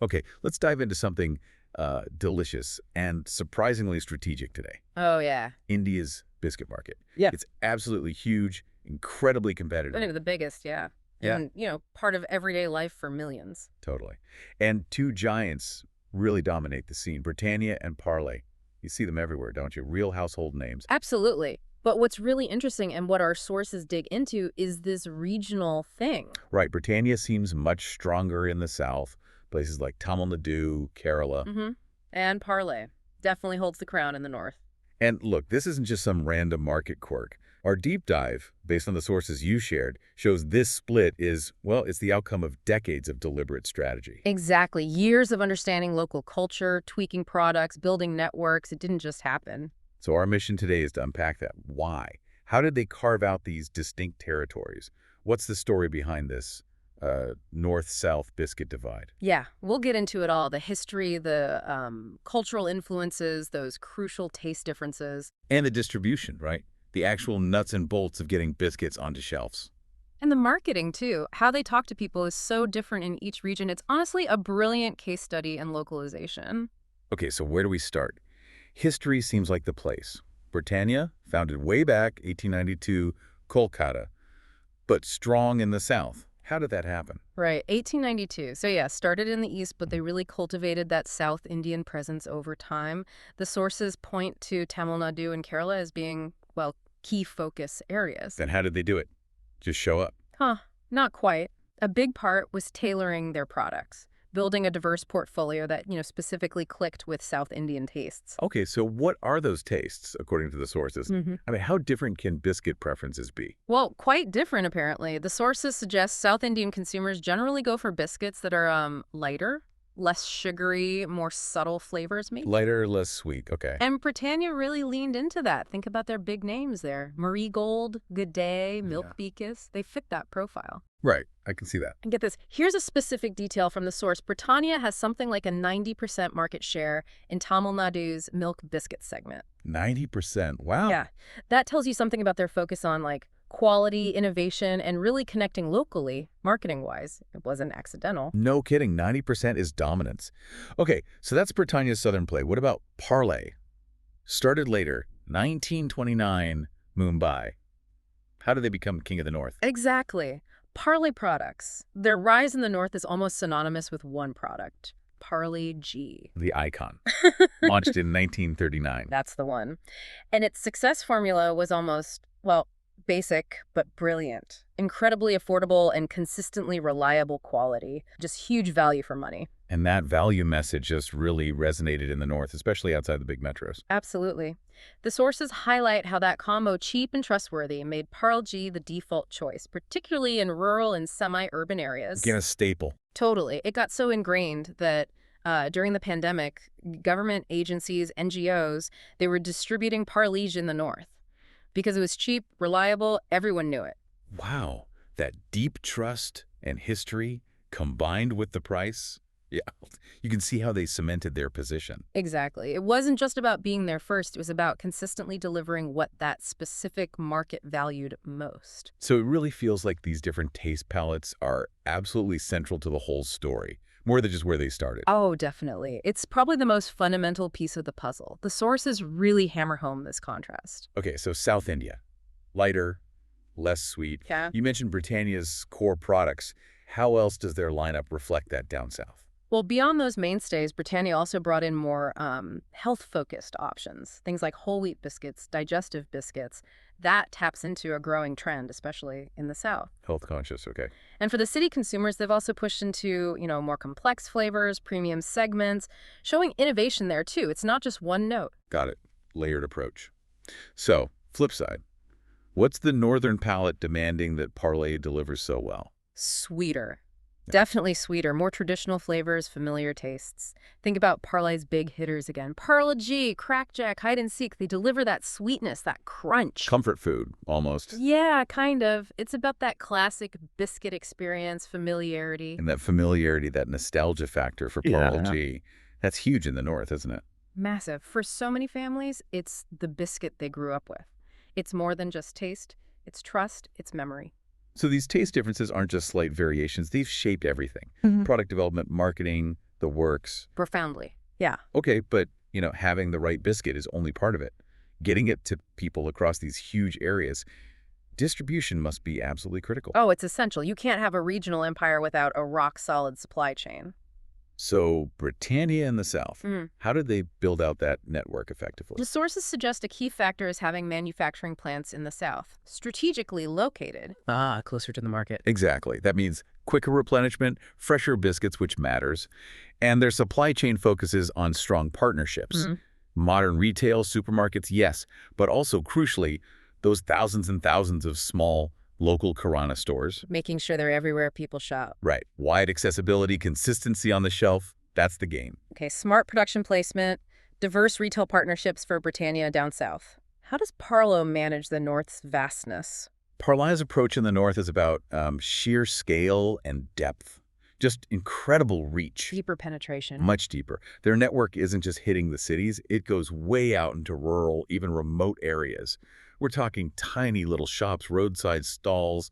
Okay, let's dive into something delicious and surprisingly strategic today. Oh, yeah. India's biscuit market. Yeah. It's absolutely huge, incredibly I competitive. think the biggest, yeah. Yeah, And, part of everyday life for millions. totally. And two giants really dominate the scene, Britannia and Parle. You see them everywhere, don't you? Real household names. Absolutely. But what's really interesting and what our sources dig into is this regional thing. Right, Britannia seems much stronger in the south, places like Tamil Nadu, Kerala. Mm-hmm. And Parle definitely holds the crown in the north. And look, this isn't just some random market quirk. Our deep dive, based on the sources you shared, shows this split is, well, it's the outcome of decades of deliberate strategy. Exactly. Years of understanding local culture, tweaking products, building networks. It didn't just happen. So our mission today is to unpack that. Why? How did they carve out these distinct territories? What's the story behind this north-south biscuit divide? Yeah, we'll get into it all. The history, the cultural influences, those crucial taste differences. And the distribution, right? The actual nuts and bolts of getting biscuits onto shelves. And the marketing, too. How they talk to people is so different in each region. It's honestly a brilliant case study in localization. Okay, so where do we start? History seems like the place. Britannia, founded way back, 1892, Kolkata, but strong in the south. How did that happen? Right, 1892. So yeah, started in the east, but they really cultivated that South Indian presence over time. The sources point to Tamil Nadu and Kerala as being, well, key focus areas. Then how did they do it? Just show up. Huh, not quite. A big part was tailoring their products, building a diverse portfolio that, specifically clicked with South Indian tastes. Okay, so what are those tastes, according to the sources? I mean, how different can biscuit preferences be? Well, quite different, apparently. The sources suggest South Indian consumers generally go for biscuits that are lighter, less sugary, more subtle flavors, maybe. Lighter, less sweet. Okay. And Britannia really leaned into that. Think about their big names there. Marie Gold, Good Day, Milk Yeah. Beakus. They fit that profile. Right, I can see that. And get this, here's a specific detail from the source. Britannia has something like a 90% market share in Tamil Nadu's milk biscuit segment. 90%. Wow. Yeah, that tells you something about their focus on quality, innovation, and really connecting locally, marketing-wise. It wasn't accidental. No kidding, 90% is dominance. Okay, so that's Britannia's southern play. What about Parle? Started later, 1929, Mumbai. How did they become king of the north? Exactly. Parle products. Their rise in the north is almost synonymous with one product, Parle G. The icon. Launched in 1939. That's the one. And its success formula was almost, well, basic but brilliant. Incredibly affordable and consistently reliable quality. Just huge value for money. And that value message just really resonated in the north, especially outside the big metros. Absolutely. The sources highlight how that combo, cheap and trustworthy, made Parle G the default choice, particularly in rural and semi-urban areas. Again, a staple. Totally. It got so ingrained that during the pandemic, government agencies, NGOs, they were distributing Parle-G in the north. Because it was cheap, reliable, everyone knew it. Wow, that deep trust and history combined with the price. Yeah, you can see how they cemented their position. Exactly. It wasn't just about being there first. It was about consistently delivering what that specific market valued most. So it really feels like these different taste palettes are absolutely central to the whole story, more than just where they started. Oh, definitely. It's probably the most fundamental piece of the puzzle. The sources really hammer home this contrast. Okay, so South India, lighter, less sweet. Yeah. You mentioned Britannia's core products. How else does their lineup reflect that down south? Well, beyond those mainstays, Britannia also brought in more health-focused options. Things like whole wheat biscuits, digestive biscuits. That taps into a growing trend, especially in the South. Health conscious, okay. And for the city consumers, they've also pushed into, more complex flavors, premium segments, showing innovation there, too. It's not just one note. Got it. Layered approach. So, flip side. What's the northern palate demanding that Parle delivers so well? Sweeter. Definitely sweeter, more traditional flavors, familiar tastes. Think about Parle's big hitters again. Parle G, Crackjack, Hide and Seek. They deliver that sweetness, that crunch. Comfort food, almost. Yeah, kind of. It's about that classic biscuit experience, familiarity. And that familiarity, that nostalgia factor for Parle G. That's huge in the north, isn't it? Massive. For so many families, it's the biscuit they grew up with. It's more than just taste. It's trust. It's memory. So these taste differences aren't just slight variations. They've shaped everything. Product development, marketing, The works. Profoundly. Yeah. Okay, but, having the right biscuit is only part of it. Getting it to people across these huge areas, distribution must be absolutely critical. Oh, it's essential. You can't have a regional empire without a rock-solid supply chain. So Britannia in the South, how did they build out that network effectively? The sources suggest a key factor is having manufacturing plants in the South, strategically located. Ah, closer to the market. Exactly. That means quicker replenishment, fresher biscuits, which matters, and their supply chain focuses on strong partnerships. Modern retail, supermarkets, yes, but also, crucially, those thousands and thousands of small, local Kirana stores. Making sure they're everywhere people shop. Right. Wide accessibility, consistency on the shelf, that's the game. Okay, smart production placement, diverse retail partnerships for Britannia down south. How does Parle manage the North's vastness? Parle's approach in the North is about sheer scale and depth. Just incredible reach. Deeper penetration. Much deeper. Their network isn't just hitting the cities, it goes way out into rural, even remote areas. We're talking tiny little shops, roadside stalls,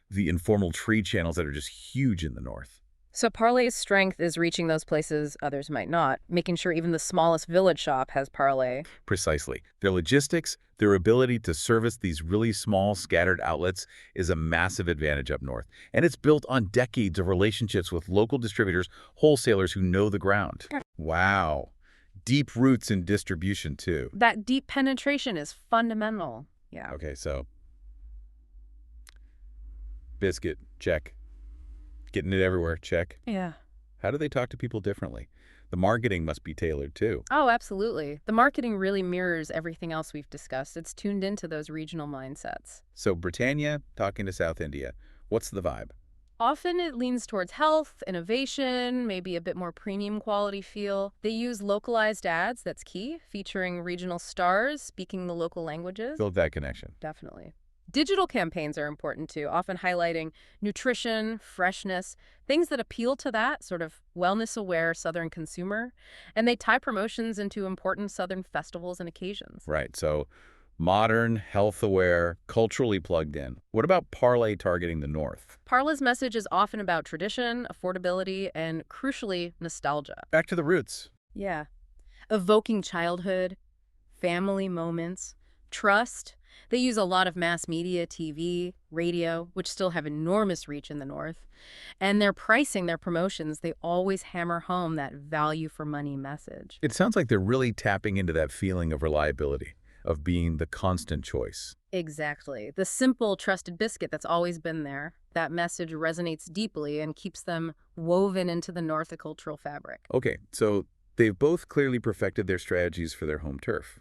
the informal trade channels that are just huge in the North. So Parle's strength is reaching those places others might not, making sure even the smallest village shop has Parle. Precisely. Their logistics, their ability to service these really small, scattered outlets is a massive advantage up north. And it's built on decades of relationships with local distributors, wholesalers who know the ground. Wow. Deep roots in distribution, too. That deep penetration is fundamental. Yeah. Okay, so biscuit, check. Getting it everywhere, check. Yeah. How do they talk to people differently? The marketing must be tailored, too. Oh, absolutely. The marketing really mirrors everything else we've discussed. It's tuned into those regional mindsets. So Britannia talking to South India. What's the vibe? Often it leans towards health, innovation, maybe a bit more premium quality feel. They use localized ads, that's key, featuring regional stars speaking the local languages. Build that connection. Definitely. Digital campaigns are important too, often highlighting nutrition, freshness, things that appeal to that sort of wellness-aware Southern consumer. And they tie promotions into important Southern festivals and occasions. Right, so modern, health-aware, culturally plugged in. What about Parle targeting the North? Parle's message is often about tradition, affordability, and crucially, nostalgia. Back to the roots. Yeah. Evoking childhood, family moments, trust. They use a lot of mass media, TV, radio, which still have enormous reach in the North. And their pricing, their promotions, they always hammer home that value for money message. It sounds like they're really tapping into that feeling of reliability, of being the constant choice. Exactly. The simple, trusted biscuit that's always been there. That message resonates deeply and keeps them woven into the North cultural fabric. Okay, so they've both clearly perfected their strategies for their home turf,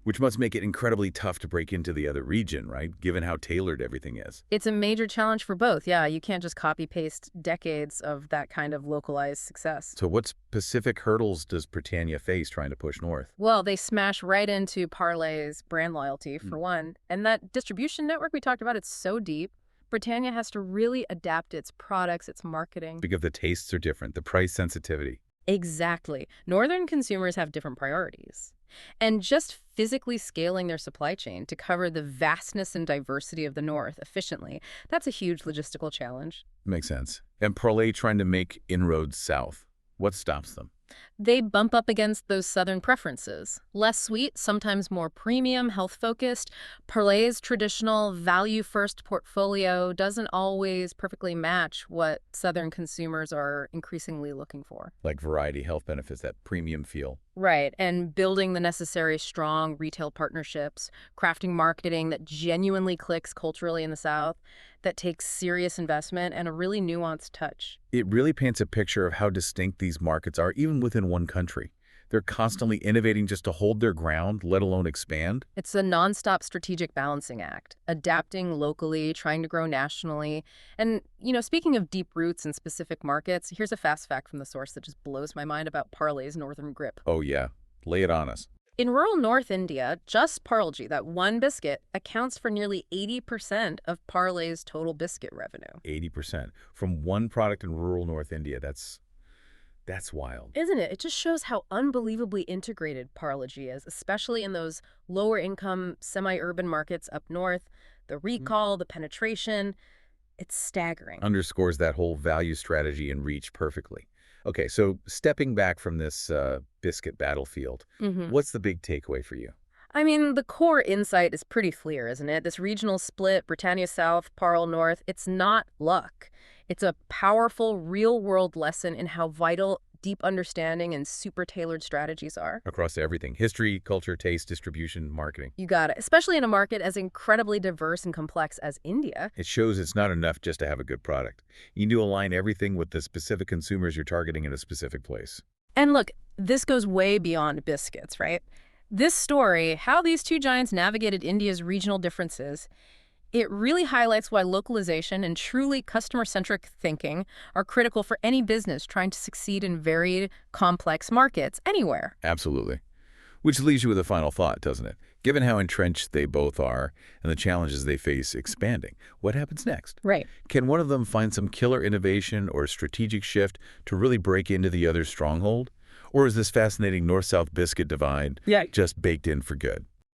which must make it incredibly tough to break into the other region, right? Given how tailored everything is. It's a major challenge for both. Yeah, you can't just copy-paste decades of that kind of localized success. So what specific hurdles does Britannia face trying to push north? Well, they smash right into Parle's brand loyalty, for one. And that distribution network we talked about, it's so deep. Britannia has to really adapt its products, its marketing. Because the tastes are different, the price sensitivity. Exactly. Northern consumers have different priorities. And just physically scaling their supply chain to cover the vastness and diversity of the North efficiently, that's a huge logistical challenge. Makes sense. And Parle trying to make inroads south. What stops them? They bump up against those Southern preferences. Less sweet, sometimes more premium, health-focused. Parle's traditional value-first portfolio doesn't always perfectly match what Southern consumers are increasingly looking for. Like variety, health benefits, that premium feel. Right, and building the necessary strong retail partnerships, crafting marketing that genuinely clicks culturally in the South, that takes serious investment and a really nuanced touch. It really paints a picture of how distinct these markets are, even within one country. They're constantly innovating just to hold their ground, let alone expand. It's a nonstop strategic balancing act, adapting locally, trying to grow nationally. And, speaking of deep roots in specific markets, here's a fast fact from the source that just blows my mind about Parle's northern grip. Oh, yeah. Lay it on us. In rural North India, just Parle, that one biscuit, accounts for nearly 80% of Parle's total biscuit revenue. 80%. From one product in rural North India. That's wild. Isn't it? It just shows how unbelievably integrated Parle is, especially in those lower-income, semi-urban markets up north. The recall, the penetration, it's staggering. Underscores that whole value strategy and reach perfectly. Okay, so stepping back from this biscuit battlefield, Hmm. what's the big takeaway for you? I mean, the core insight is pretty clear, isn't it? This regional split, Britannia South, Parle North, it's not luck. It's a powerful, real-world lesson in how vital deep understanding and super tailored strategies are. Across everything: history, culture, taste, distribution, marketing. You got it. Especially in a market as incredibly diverse and complex as India. It shows it's not enough just to have a good product. You need to align everything with the specific consumers you're targeting in a specific place. And look, this goes way beyond biscuits, right? This story, how these two giants navigated India's regional differences, it really highlights why localization and truly customer-centric thinking are critical for any business trying to succeed in varied, complex markets anywhere. Absolutely. Which leaves you with a final thought, doesn't it? Given how entrenched they both are and the challenges they face expanding, what happens next? Right. Can one of them find some killer innovation or strategic shift to really break into the other's stronghold? Or is this fascinating north-south biscuit divide Yeah. just baked in for good?